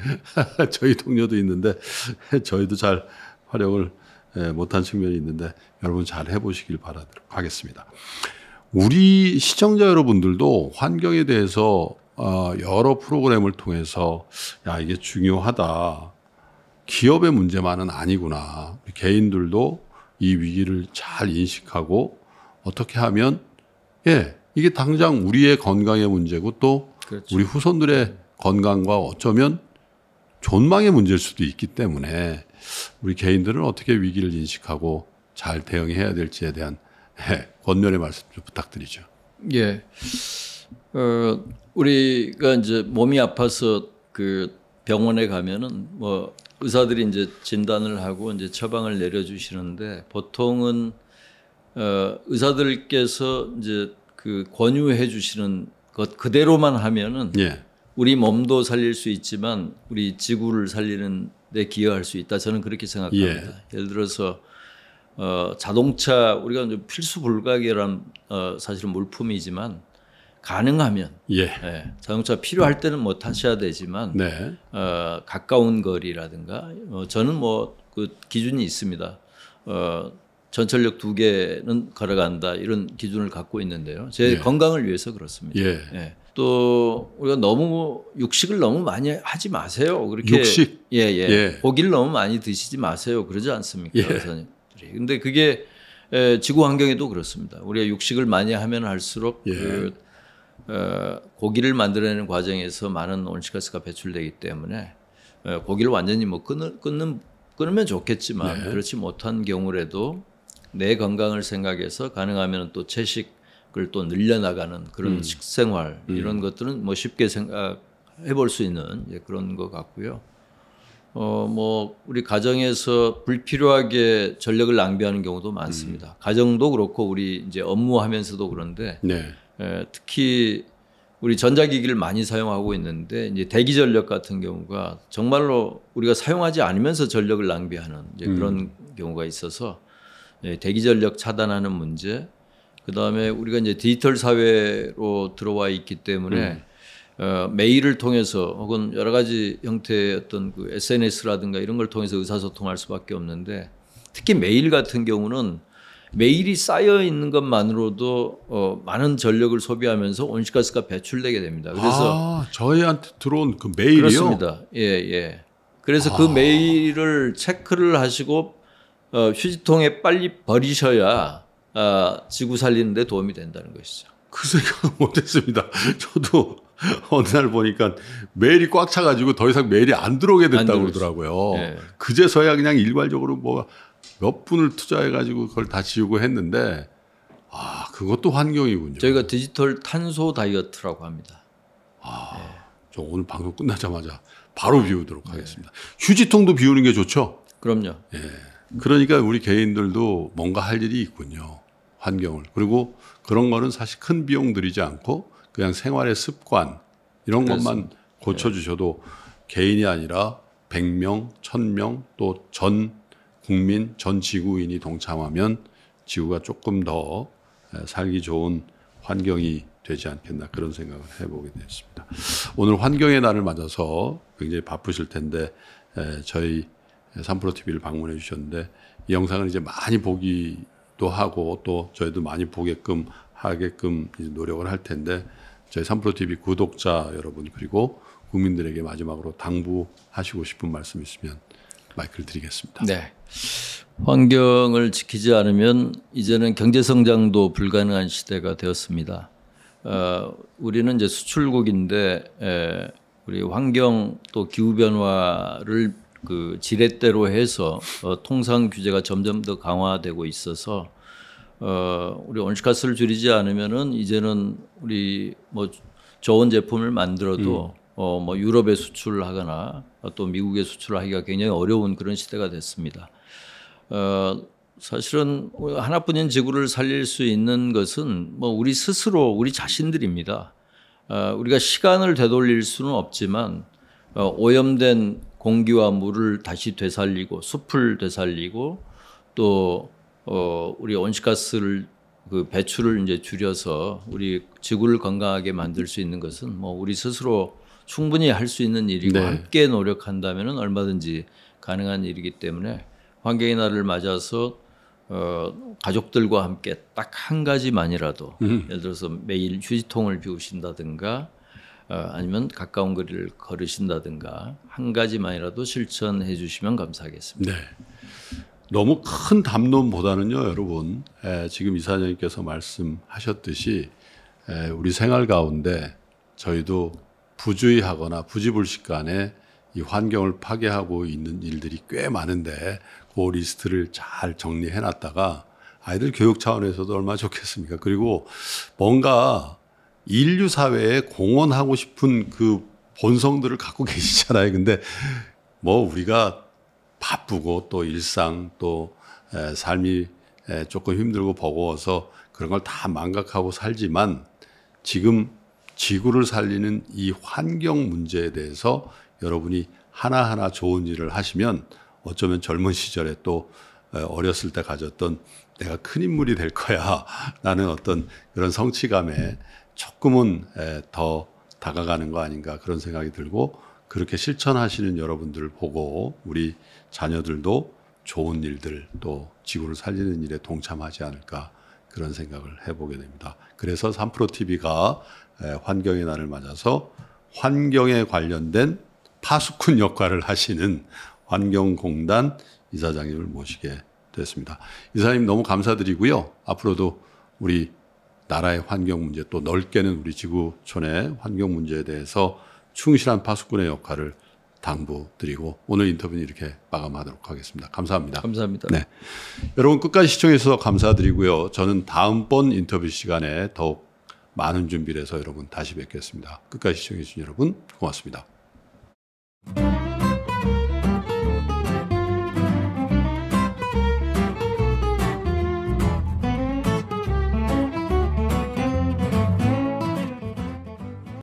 저희 동료도 있는데 저희도 잘 활용을 못한 측면이 있는데 여러분 잘 해보시길 바라도록 하겠습니다. 우리 시청자 여러분들도 환경에 대해서 여러 프로그램을 통해서 이게 중요하다. 기업의 문제만은 아니구나. 개인들도 이 위기를 잘 인식하고 어떻게 하면 이게 당장 우리의 건강의 문제고 또 그렇죠. 우리 후손들의 건강과 어쩌면 존망의 문제일 수도 있기 때문에 우리 개인들은 어떻게 위기를 인식하고 잘 대응해야 될지에 대한 권면의 말씀 좀 부탁드리죠. 예. 우리가 이제 몸이 아파서 그 병원에 가면은 뭐 의사들이 이제 진단을 하고 이제 처방을 내려주시는데 보통은 의사들께서 이제 그 권유해 주시는 것 그대로만 하면은 예. 우리 몸도 살릴 수 있지만 우리 지구를 살리는 데 기여할 수 있다. 저는 그렇게 생각합니다. 예. 예를 들어서 자동차 우리가 이제 필수 불가결한 사실은 물품이지만 가능하면 예. 자동차 필요할 때는 뭐 타셔야 되지만 네. 가까운 거리라든가 저는 뭐 그 기준이 있습니다. 전철역 2개는 걸어간다 이런 기준을 갖고 있는데요. 제 예. 건강을 위해서 그렇습니다. 예. 예. 또 우리가 너무 육식을 너무 많이 하지 마세요. 그렇게 육식? 예. 고기를 너무 많이 드시지 마세요. 그러지 않습니까? 예. 근데 그게 지구 환경에도 그렇습니다. 우리가 육식을 많이 하면 할수록 예. 고기를 만들어내는 과정에서 많은 온실가스가 배출되기 때문에 고기를 완전히 뭐 끊으면 좋겠지만 네. 그렇지 못한 경우라도 내 건강을 생각해서 가능하면 또 채식을 또 늘려나가는 그런 식생활 이런 것들은 뭐 쉽게 생각해 볼 수 있는 그런 것 같고요. 뭐 우리 가정에서 불필요하게 전력을 낭비하는 경우도 많습니다. 가정도 그렇고 우리 이제 업무하면서도 그런데 네. 특히 우리 전자기기를 많이 사용하고 있는데 이제 대기 전력 같은 경우가 정말로 우리가 사용하지 않으면서 전력을 낭비하는 이제 그런 경우가 있어서 대기 전력 차단하는 문제, 그 다음에 우리가 이제 디지털 사회로 들어와 있기 때문에 메일을 통해서 혹은 여러 가지 형태의 어떤 그 SNS라든가 이런 걸 통해서 의사소통할 수밖에 없는데 특히 메일 같은 경우는 메일이 쌓여 있는 것만으로도 많은 전력을 소비하면서 온실가스가 배출되게 됩니다. 그래서 저희한테 들어온 그 메일이요? 그렇습니다. 예. 그래서 그 메일을 체크를 하시고 휴지통에 빨리 버리셔야 지구 살리는 데 도움이 된다는 것이죠. 그 생각은 못했습니다. 저도 어느 날 보니까 메일이 꽉 차가지고 더 이상 메일이 안 들어오게 됐다고 그러더라고요. 예. 그제서야 그냥 일괄적으로 뭐 몇 분을 투자해가지고 그걸 다 지우고 했는데 그것도 환경이군요. 저희가 디지털 탄소 다이어트라고 합니다. 저 오늘 방송 끝나자마자 바로 비우도록 하겠습니다. 휴지통도 비우는 게 좋죠? 그럼요. 예. 그러니까 우리 개인들도 뭔가 할 일이 있군요. 환경을. 그리고 그런 거는 사실 큰 비용 들이지 않고 그냥 생활의 습관 이런 것만 고쳐주셔도 개인이 아니라 100명, 1000명 또 전 국민, 전 지구인이 동참하면 지구가 조금 더 살기 좋은 환경이 되지 않겠나 그런 생각을 해보게 됐습니다. 오늘 환경의 날을 맞아서 굉장히 바쁘실 텐데 저희 3프로TV를 방문해 주셨는데 이 영상을 이제 많이 보기도 하고 또 저희도 많이 보게끔 하게끔 노력을 할 텐데 저희 3프로TV 구독자 여러분 그리고 국민들에게 마지막으로 당부하시고 싶은 말씀 있으면 마이크를 드리겠습니다. 네. 환경을 지키지 않으면 이제는 경제 성장도 불가능한 시대가 되었습니다. 우리는 이제 수출국인데 우리 환경 또 기후 변화를 그 지렛대로 해서 통상 규제가 점점 더 강화되고 있어서 우리 온실가스를 줄이지 않으면은 이제는 우리 뭐 좋은 제품을 만들어도 뭐 유럽에 수출하거나 또 미국에 수출하기가 굉장히 어려운 그런 시대가 됐습니다. 사실은 하나뿐인 지구를 살릴 수 있는 것은 뭐 우리 스스로 우리 자신들입니다. 우리가 시간을 되돌릴 수는 없지만 오염된 공기와 물을 다시 되살리고 숲을 되살리고 또 우리 온실가스를 그 배출을 이제 줄여서 우리 지구를 건강하게 만들 수 있는 것은 뭐 우리 스스로 충분히 할 수 있는 일이고 함께 노력한다면은 얼마든지 가능한 일이기 때문에 환경의 날을 맞아서 가족들과 함께 딱 한 가지만이라도 예를 들어서 매일 휴지통을 비우신다든가 아니면 가까운 거리를 걸으신다든가 한 가지만이라도 실천해 주시면 감사하겠습니다. 네. 너무 큰 담론보다는요, 여러분, 지금 이사장님께서 말씀하셨듯이 우리 생활 가운데 저희도 부주의하거나 부지불식간에 이 환경을 파괴하고 있는 일들이 꽤 많은데 그 리스트를 잘 정리해 놨다가 아이들 교육 차원에서도 얼마나 좋겠습니까? 그리고 뭔가 인류 사회에 공헌하고 싶은 그 본성들을 갖고 계시잖아요. 근데 뭐 우리가 바쁘고 또 일상 또 삶이 조금 힘들고 버거워서 그런 걸 다 망각하고 살지만 지금 지구를 살리는 이 환경 문제에 대해서 여러분이 하나하나 좋은 일을 하시면 어쩌면 젊은 시절에 또 어렸을 때 가졌던 내가 큰 인물이 될 거야 라는 어떤 그런 성취감에 조금은 더 다가가는 거 아닌가 그런 생각이 들고 그렇게 실천하시는 여러분들을 보고 우리 자녀들도 좋은 일들 또 지구를 살리는 일에 동참하지 않을까 그런 생각을 해보게 됩니다. 그래서 3프로TV가 환경의 날을 맞아서 환경에 관련된 파수꾼 역할을 하시는 환경공단 이사장님을 모시게 됐습니다. 이사장님 너무 감사드리고요. 앞으로도 우리 나라의 환경 문제 또 넓게는 우리 지구촌의 환경 문제에 대해서 충실한 파수꾼의 역할을 당부드리고 오늘 인터뷰는 이렇게 마감하도록 하겠습니다. 감사합니다. 감사합니다. 네, 여러분 끝까지 시청해 주셔서 감사드리고요. 저는 다음번 인터뷰 시간에 더욱 많은 준비를 해서 여러분 다시 뵙겠습니다. 끝까지 시청해 주신 여러분 고맙습니다.